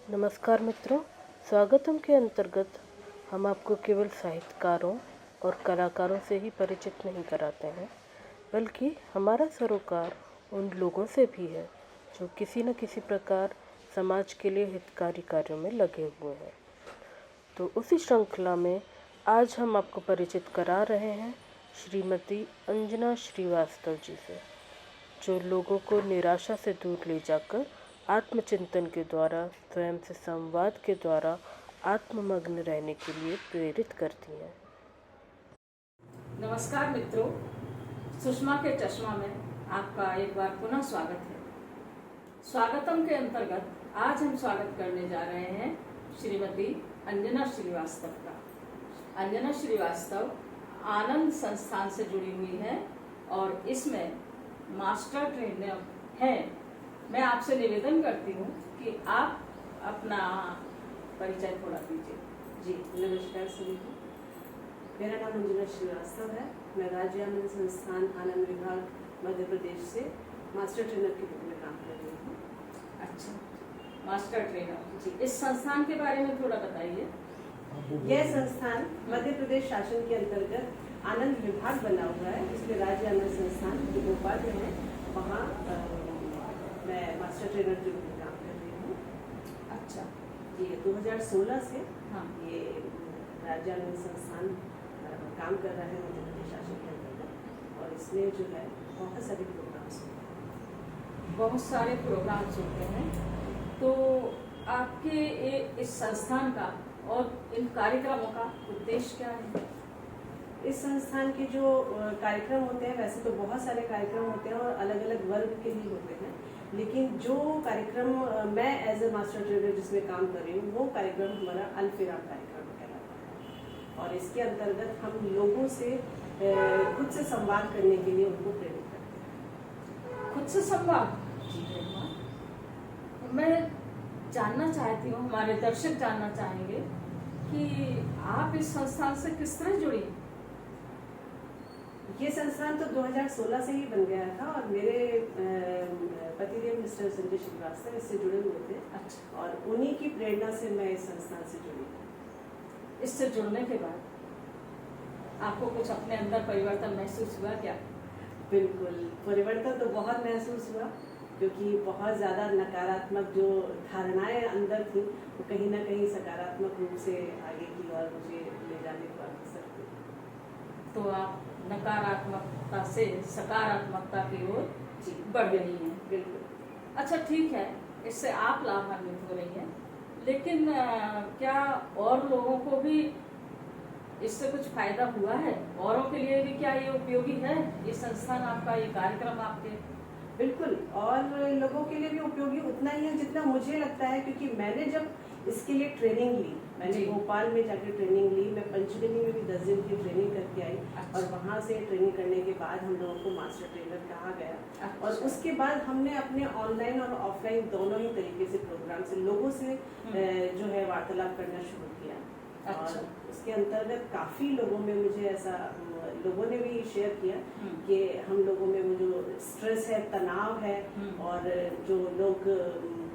नमस्कार मित्रों, स्वागतम के अंतर्गत हम आपको केवल साहित्यकारों और कलाकारों से ही परिचित नहीं कराते हैं, बल्कि हमारा सरोकार उन लोगों से भी है जो किसी न किसी प्रकार समाज के लिए हितकारी कार्यों में लगे हुए हैं। तो उसी श्रृंखला में आज हम आपको परिचित करा रहे हैं श्रीमती अंजना श्रीवास्तव जी से, जो लोगों को निराशा से दूर ले जाकर आत्मचिंतन के द्वारा, स्वयं से संवाद के द्वारा आत्ममग्न रहने के लिए प्रेरित करती हैं। नमस्कार मित्रों, सुषमा के चश्मा में आपका एक बार पुनः स्वागत है। स्वागतम के अंतर्गत आज हम स्वागत करने जा रहे हैं श्रीमती अंजना श्रीवास्तव का। अंजना श्रीवास्तव आनंद संस्थान से जुड़ी हुई है और इसमें मास्टर ट्रेनर हैं। मैं आपसे निवेदन करती हूँ कि आप अपना परिचय थोड़ा दीजिए। जी नमस्कार सभी को। मेरा नाम अंजना श्रीवास्तव है। मैं राज्य आनंद संस्थान आनंद विभाग मध्य प्रदेश से मास्टर ट्रेनर के रूप में काम कर रही हूँ। अच्छा, मास्टर ट्रेनर जी, इस संस्थान के बारे में थोड़ा बताइए। यह संस्थान मध्य प्रदेश शासन के अंतर्गत आनंद विभाग बना हुआ है। इसमें राज्य आनंद संस्थान जो भोपाल में है, वहाँ मैं मास्टर ट्रेनर के रूप में काम कर रही हूँ। अच्छा, ये 2016 से हाँ, ये राज्य आनंद संस्थान काम कर रहा है मध्य प्रदेश शासन के अंतर्गत, और इसमें जो है बहुत सारे प्रोग्राम्स होते हैं। बहुत सारे प्रोग्राम्स होते हैं। तो आपके इस संस्थान का और इन कार्यक्रमों का उद्देश्य क्या है? इस संस्थान के जो कार्यक्रम होते हैं, वैसे तो बहुत सारे कार्यक्रम होते हैं और अलग अलग वर्ग के ही होते हैं, लेकिन जो कार्यक्रम मैं एज ए मास्टर ट्रेनर जिसमें काम कर रही हूँ, वो कार्यक्रम हमारा अल्फिराम कार्यक्रम कहलाता है। और इसके अंतर्गत हम लोगों से खुद से संवाद करने के लिए उनको प्रेरित करते हैं। खुद से संवाद? जी, मैं जानना चाहती हूँ, हमारे दर्शक जानना चाहेंगे कि आप इस संस्थान से किस तरह जुड़ी? ये संस्थान तो 2016 से ही बन गया था और मेरे पतिदेव मिस्टर संजय श्रीवास्तव इससे जुड़े हुए थे। अच्छा, और उन्हीं की प्रेरणा से मैं इस संस्थान से जुड़ी। इससे जुड़ने के बाद आपको कुछ अपने अंदर परिवर्तन महसूस हुआ क्या? बिल्कुल, परिवर्तन तो बहुत महसूस हुआ, क्योंकि बहुत ज़्यादा नकारात्मक जो धारणाएं अंदर थी, वो कहीं ना कहीं सकारात्मक रूप से आगे की ओर मुझे ले जाने को अवसर हुआ। तो आप नकारात्मकता से सकारात्मकता की ओर बढ़ रही हैं। बिल्कुल। अच्छा, ठीक है, इससे आप लाभान्वित हो रही हैं, लेकिन क्या और लोगों को भी इससे कुछ फायदा हुआ है? औरों के लिए भी क्या ये उपयोगी है, ये संस्थान आपका, ये कार्यक्रम आपके? बिल्कुल, और लोगों के लिए भी उपयोगी उतना ही है जितना मुझे लगता है, क्योंकि मैंने जब इसके लिए ट्रेनिंग ली, मैंने भोपाल में जाकर ट्रेनिंग ली, मैं पंचगनी में भी 10 दिन की ट्रेनिंग करके आई। अच्छा। और वहाँ से ट्रेनिंग करने के बाद हम लोगों को मास्टर ट्रेनर कहा गया। अच्छा। और उसके बाद हमने अपने ऑनलाइन और ऑफलाइन दोनों ही तरीके से प्रोग्राम से लोगों से जो है वार्तालाप करना शुरू किया। अच्छा। और उसके अंतर्गत काफ़ी लोगों में मुझे ऐसा, लोगों ने भी शेयर किया कि हम लोगों में वो जो स्ट्रेस है, तनाव है, और जो लोग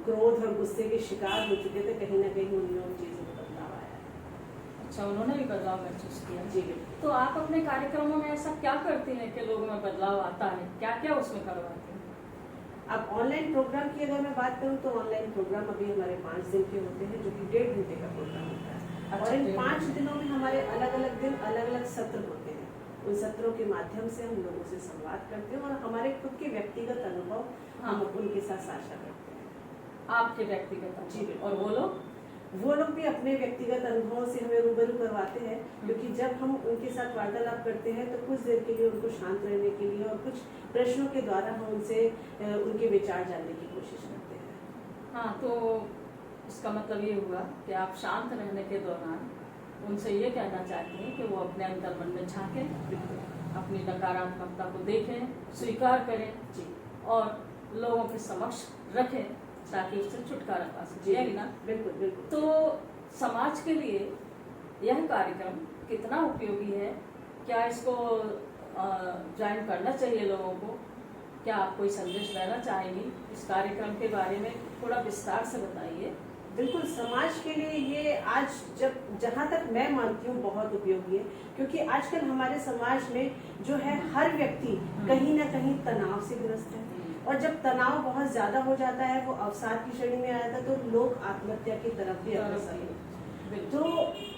क्रोध और गुस्से के शिकार हो चुके थे, कहीं ना कहीं उन लोगों चीज़ों में बदलाव आया है। अच्छा, उन्होंने भी बदलाव महसूस किया? जी। तो आप अपने कार्यक्रमों में ऐसा क्या करती हैं कि लोगों में बदलाव आता है? क्या क्या उसमें करवाती हैं? अब ऑनलाइन प्रोग्राम की अगर मैं बात करूँ तो ऑनलाइन प्रोग्राम अभी हमारे 5 दिन के होते हैं, जो कि 1.5 घंटे का प्रोग्राम होता है। अच्छा, और इन 5 दिनों में हमारे अलग अलग दिन अलग अलग सत्र होते हैं। उन सत्रों के माध्यम से हम लोगों से संवाद करते हैं और हमारे खुद के व्यक्तिगत अनुभव हम उनके साथ साझा करते हैं। आपके व्यक्तिगत? जी, और वो लोग भी अपने व्यक्तिगत अनुभवों से हमें रूबरू करवाते हैं, क्योंकि जब हम उनके साथ वार्तालाप करते हैं तो कुछ देर के लिए उनको शांत रहने के लिए और कुछ प्रश्नों के द्वारा हम उनसे उनके विचार जानने की कोशिश करते हैं। हाँ, तो इसका मतलब ये हुआ कि आप शांत रहने के दौरान उनसे ये कहना चाहती हैं कि वो अपने अंदर मन में झांकें, अपनी नकारात्मकता को देखें, स्वीकार करें जी, और लोगों के समक्ष रखें ताकि उससे छुटकारा पा सके ना। बिल्कुल बिल्कुल। तो समाज के लिए यह कार्यक्रम कितना उपयोगी है? क्या इसको ज्वाइन करना चाहिए लोगों को? क्या आप कोई संदेश देना चाहेंगी? इस कार्यक्रम के बारे में थोड़ा विस्तार से बताइए। बिल्कुल समाज के लिए ये आज जब जहाँ तक मैं मानती हूँ बहुत उपयोगी है, क्योंकि आजकल हमारे समाज में जो है हर व्यक्ति कहीं ना कहीं तनाव से ग्रस्त है, और जब तनाव बहुत ज्यादा हो जाता है, वो अवसाद की श्रेणी में आ जाता है, तो लोग आत्महत्या की तरफ भी अग्रसर हैं। तो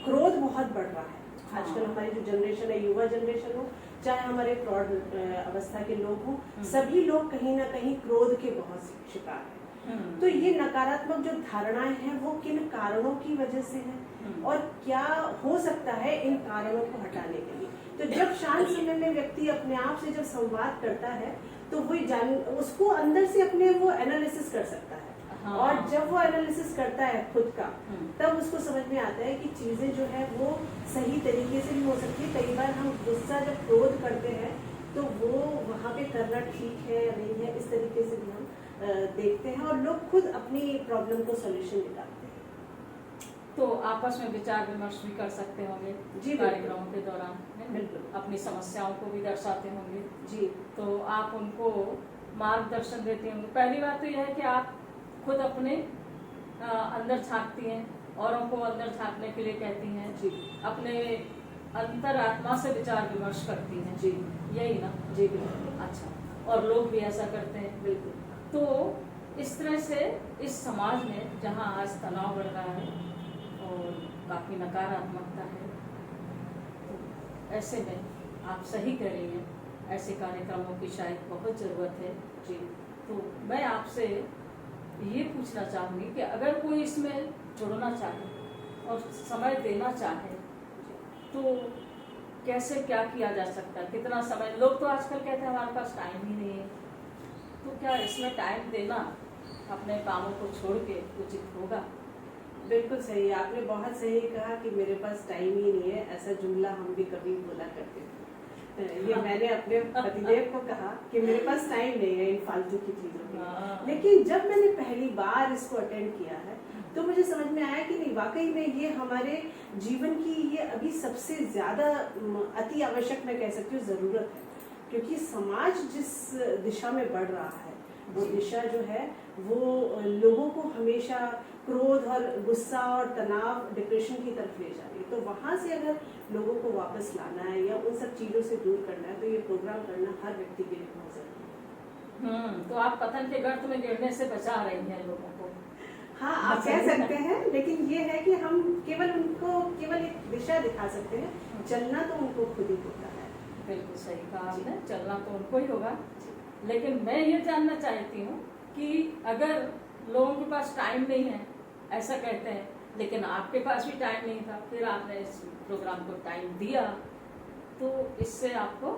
क्रोध बहुत बढ़ रहा है आजकल। हमारी जो जनरेशन है, युवा जनरेशन हो, चाहे हमारे प्रौढ़ अवस्था के लोग हों, सभी लोग कहीं ना कहीं क्रोध के बहुत शिकार हैं। तो ये नकारात्मक जो धारणाएं हैं वो किन कारणों की वजह से है और क्या हो सकता है इन कारणों को हटाने के लिए। तो जब शांत समय में व्यक्ति अपने आप से जब संवाद करता है तो वो उसको अंदर से अपने वो एनालिसिस कर सकता है। हाँ। और जब वो एनालिसिस करता है खुद का, तब उसको समझ में आता है कि चीजें जो है वो सही तरीके से भी हो सकती है। कई बार हम गुस्सा जब क्रोध करते हैं तो वो वहाँ पे करना ठीक है या नहीं है, इस तरीके से भी हम देखते हैं, और लोग खुद अपनी प्रॉब्लम को सोल्यूशन निकालते हैं। तो आपस में विचार विमर्श भी कर सकते होंगे जी कार्यक्रमों के दौरान, बिल्कुल अपनी समस्याओं को भी दर्शाते होंगे जी। तो आप उनको मार्गदर्शन देते होंगे। पहली बात तो यह है कि आप खुद अपने अंदर झांकती हैं, औरों को अंदर झांकने के लिए कहती हैं जी। अपने अंतर आत्मा से विचार विमर्श करती हैं जी, यही ना? जी बिल्कुल। अच्छा, और लोग भी ऐसा करते हैं बिल्कुल। तो इस तरह से इस समाज में जहाँ आज तनाव बढ़ रहा है और काफी नकारात्मकता है, तो ऐसे में आप सही कह रही हैं, ऐसे कार्यक्रमों की शायद बहुत जरूरत है जी। तो मैं आपसे ये पूछना चाहूंगी कि अगर कोई इसमें जुड़ना चाहे और समय देना चाहे तो कैसे क्या किया जा सकता है, कितना समय? लोग तो आजकल कहते हैं हमारे पास टाइम ही नहीं है, तो क्या इसमें टाइम देना अपने कामों को छोड़ के उचित होगा? बिल्कुल सही, आपने बहुत सही कहा कि मेरे पास टाइम ही नहीं है। ऐसा जुमला हम भी कभी बोला करते थे। ये मैंने अपने पतिदेव को कहा कि मेरे पास टाइम नहीं है इन फालतू की चीजों के लिए। लेकिन जब मैंने पहली बार इसको अटेंड किया है तो मुझे समझ में आया कि नहीं, वाकई में ये हमारे जीवन की ये अभी सबसे ज्यादा अति आवश्यक, मैं कह सकती हूँ, जरूरत है। क्योंकि समाज जिस दिशा में बढ़ रहा है वो दिशा जो है वो लोगों को हमेशा क्रोध और गुस्सा और तनाव, डिप्रेशन की तरफ ले जा रही है। तो वहाँ से अगर लोगों को वापस लाना है या उन सब चीजों से दूर करना है तो ये प्रोग्राम करना हर व्यक्ति के लिए बहुत जरूरी है। तो आप पतन के गर्त में गिरने से बचा रही हैं लोगों को। हाँ, आप कह सकते हैं, लेकिन ये है कि हम केवल उनको केवल एक दिशा दिखा सकते हैं, चलना तो उनको खुद ही होता है। बिल्कुल सही कहा आपने, चलना तो उनको ही होगा। लेकिन मैं ये जानना चाहती हूँ कि अगर लोगों के पास टाइम नहीं है, ऐसा कहते हैं, लेकिन आपके पास भी टाइम नहीं था, फिर आपने इस प्रोग्राम को टाइम दिया, तो इससे आपको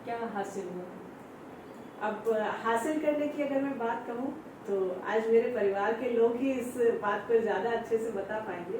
क्या हासिल हुआ? अब हासिल करने की अगर मैं बात कहूँ तो आज मेरे परिवार के लोग ही इस बात को ज्यादा अच्छे से बता पाएंगे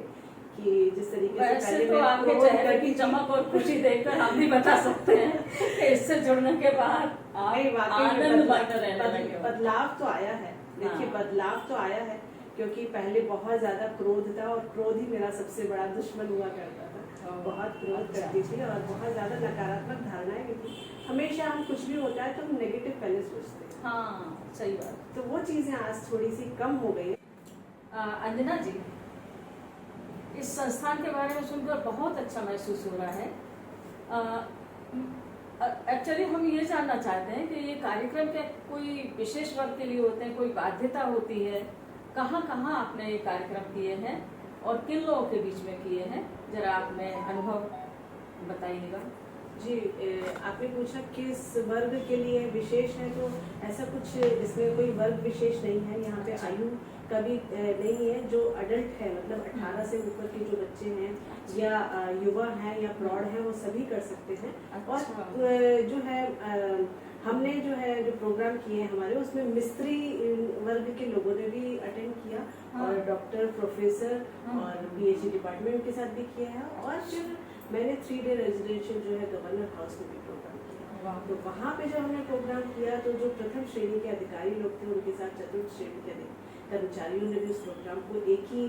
कि जिस तरीके से पहले तो आपके चेहरे की चमक और खुशी देखकर हम भी बता सकते हैं कि इससे जुड़ने के बाद आनंद बढ़ता रहने लगे। बदलाव तो आया है, देखिए बदलाव तो आया है, क्योंकि पहले बहुत ज्यादा क्रोध था और क्रोध ही मेरा सबसे बड़ा दुश्मन हुआ करता था। बहुत क्रोध करती थी और बहुत ज्यादा नकारात्मक धारणाएं थी। हमेशा हम कुछ भी होता है तो हम नेगेटिव पहले सोचते हैं। हाँ, सही बात। तो वो चीजें आज थोड़ी सी कम हो गई। अंजना जी, इस संस्थान के बारे में सुनकर बहुत अच्छा महसूस हो रहा है। एक्चुअली हम ये जानना चाहते हैं कि ये कार्यक्रम क्या कोई विशेष वर्ग के लिए होते हैं, कोई बाध्यता होती है? कहाँ कहाँ आपने ये कार्यक्रम किए हैं और किन लोगों के बीच में किए हैं, जरा आप में अनुभव बताइएगा। जी, आपने पूछा किस वर्ग के लिए विशेष है, तो ऐसा कुछ इसमें कोई वर्ग विशेष नहीं है। यहाँ पे आयु का भी नहीं है। जो अडल्ट है, मतलब 18 से ऊपर के जो बच्चे हैं या युवा हैं या प्रौढ़ हैं, वो सभी कर सकते हैं। और जो है हमने जो है जो प्रोग्राम किए हैं हमारे, उसमें मिस्त्री वर्ग के लोगों ने भी अटेंड किया और डॉक्टर, प्रोफेसर और PhD डिपार्टमेंट के साथ भी किया है। और फिर मैंने 3 डे रेजिडेंशियल जो है गवर्नर हाउस में भी प्रोग्राम किया। तो वहाँ पे जब हमने प्रोग्राम किया तो जो प्रथम श्रेणी के अधिकारी लोग थे, उनके साथ चतुर्थ श्रेणी के कर्मचारियों ने भी उस प्रोग्राम को एक ही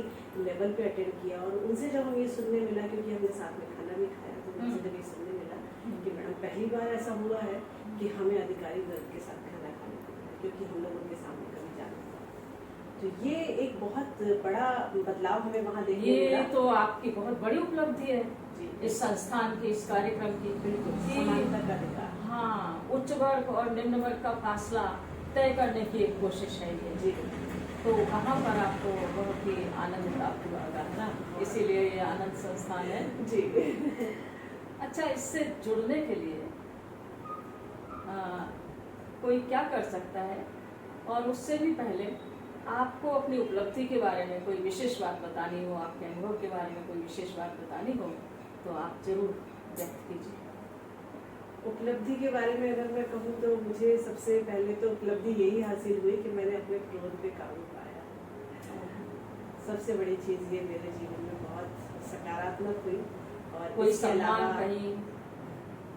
लेवल पे अटेंड किया। और उनसे जब हमें ये सुनने मिला, क्योंकि हमने साथ में खाना भी खाया, तो उनसे जब ये सुनने मिला कि मैडम पहली बार ऐसा हुआ है कि हमें अधिकारी वर्ग के साथ खाना खाने को मिला, क्योंकि हम लोग उनके सामने कभी जाते तो ये एक बहुत बड़ा बदलाव हमें वहाँ देखने ये मिला। तो आपकी बहुत बड़ी उपलब्धि है जी, इस संस्थान की, इस कार्यक्रम की। बिल्कुल कि समानता का अधिकार। हाँ, उच्च वर्ग और निम्न वर्ग का फासला तय करने की एक कोशिश है ये। जी, तो वहाँ पर आपको बहुत ही आनंद प्राप्त हुआ होगा, है ना? इसीलिए ये आनंद संस्थान है। जी। अच्छा, इससे जुड़ने के लिए कोई क्या कर सकता है? और उससे भी पहले आपको अपनी उपलब्धि के बारे में कोई विशेष बात बतानी हो, आपके अनुभव के बारे में कोई विशेष बात बतानी हो, तो आप जरूर व्यक्त कीजिए। उपलब्धि के बारे में अगर मैं कहूँ तो मुझे सबसे पहले तो उपलब्धि यही हासिल हुई कि मैंने अपने क्रोध पे काबू पाया। सबसे बड़ी चीज़ ये मेरे जीवन में बहुत सकारात्मक हुई। और कोई इसके सम्मान, अलावा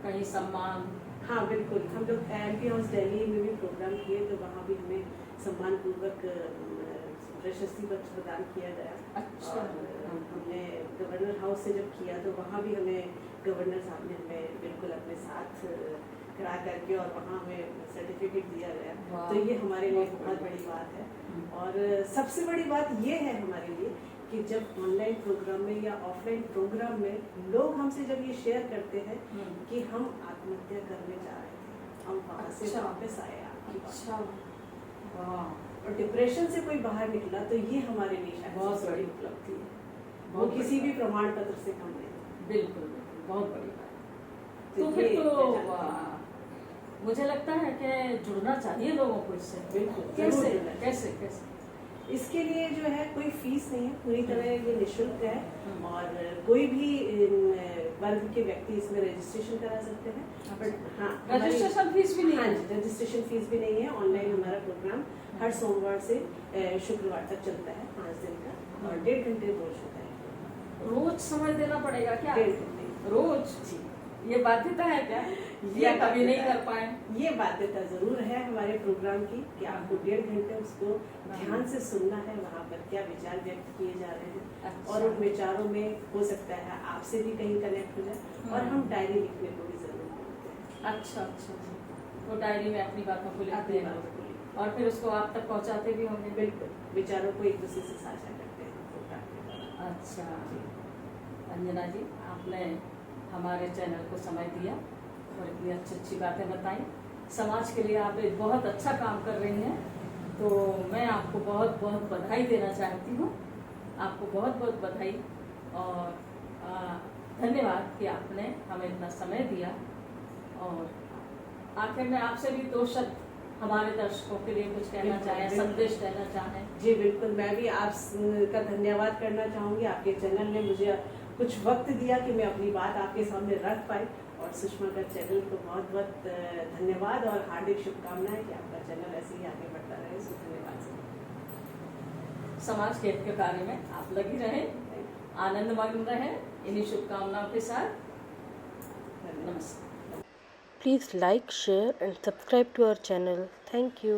कहीं सम्मान? हाँ बिल्कुल, हम लोग MP हाउस दिल्ली में भी प्रोग्राम किए तो वहाँ भी हमें सम्मानपूर्वक प्रशस्ति पत्र प्रदान किया गया। अच्छा। और हमने गवर्नर हाउस से जब किया तो वहाँ भी हमें गवर्नर साहब ने हमें बिल्कुल अपने साथ खड़ा करके और वहाँ हमें सर्टिफिकेट दिया गया। तो ये हमारे लिए बहुत बड़ी बात है। और सबसे बड़ी बात ये है हमारे लिए कि जब ऑनलाइन प्रोग्राम में या ऑफलाइन प्रोग्राम में लोग हमसे जब ये शेयर करते हैं कि हम आत्महत्या करने जा रहे थे, हम वहाँ से वापस आए आपकी बात। अच्छा, वाह, और डिप्रेशन से कोई बाहर निकला तो ये हमारे लिए शायद बहुत सबसे बड़ी बड़ी उपलब्धि है। वो बहुत किसी बड़ी भी प्रमाण पत्र से कम नहीं। बिल्कुल बिल्कुल, बहुत बड़ी बात। तो तो फिर ये तो मैं जानती मुझे लगता है कि जुड़ना चाहिए लोगों को इससे। बिल्कुल, कैसे जरूर जुड़ना कैसे कैसे? इसके लिए जो है कोई फीस नहीं है, पूरी तरह ये निःशुल्क है। हम्म। और कोई भी वर्ग के व्यक्ति इसमें रजिस्ट्रेशन करा सकते हैं। बट हाँ, रजिस्ट्रेशन फीस भी नहीं हाँ है? जी, रजिस्ट्रेशन फीस भी नहीं है। ऑनलाइन हमारा प्रोग्राम हर सोमवार से शुक्रवार तक चलता है, 5 दिन का, और 1.5 घंटे रोज होता है। रोज समय देना पड़ेगा क्या? 1.5 घंटे रोज? जी। ये बाध्यता है क्या? या कभी नहीं कर पाए? ये बाध्यता जरूर है हमारे प्रोग्राम की कि आपको 1.5 घंटे उसको ध्यान से सुनना है, वहाँ पर क्या विचार व्यक्त किए जा रहे हैं। अच्छा। और उन विचारों में हो सकता है आपसे भी कहीं कनेक्ट हो जाए। और हम डायरी लिखने को भी जरूर बोलते हैं। अच्छा अच्छा, तो डायरी में अपनी बातों को लिखते अपनी हैं बातों को लिखते और फिर उसको आप तक पहुंचाते भी होंगे? बिल्कुल, विचारों को एक दूसरे से साझा करते हैं प्रोग्राम के दौरान। अच्छा, अंजना जी, आपने हमारे चैनल को समय दिया और इतनी अच्छी अच्छी बातें बताई। समाज के लिए आप एक बहुत अच्छा काम कर रही हैं, तो मैं आपको बहुत बहुत बधाई देना चाहती हूँ। आपको बहुत बहुत बधाई और धन्यवाद कि आपने हमें इतना समय दिया। और आखिर में आपसे भी 2 शब्द हमारे दर्शकों के लिए कुछ कहना बिल्कुल, चाहें, बिल्कुल। संदेश देना चाहें? जी बिल्कुल, मैं भी आपका धन्यवाद करना चाहूँगी। आपके चैनल ने मुझे कुछ वक्त दिया कि मैं अपनी बात आपके सामने रख पाई। और सुषमा का चैनल को बहुत बहुत धन्यवाद और हार्दिक शुभकामनाएं कि आपका चैनल ऐसे ही आगे बढ़ता रहे। धन्यवाद। समाज के हित के कार्य में आप लगी रहें, आनंदमग्न रहें, इन्हीं शुभकामनाओं के साथ नमस्कार। Please like, share and subscribe to our channel. Thank you.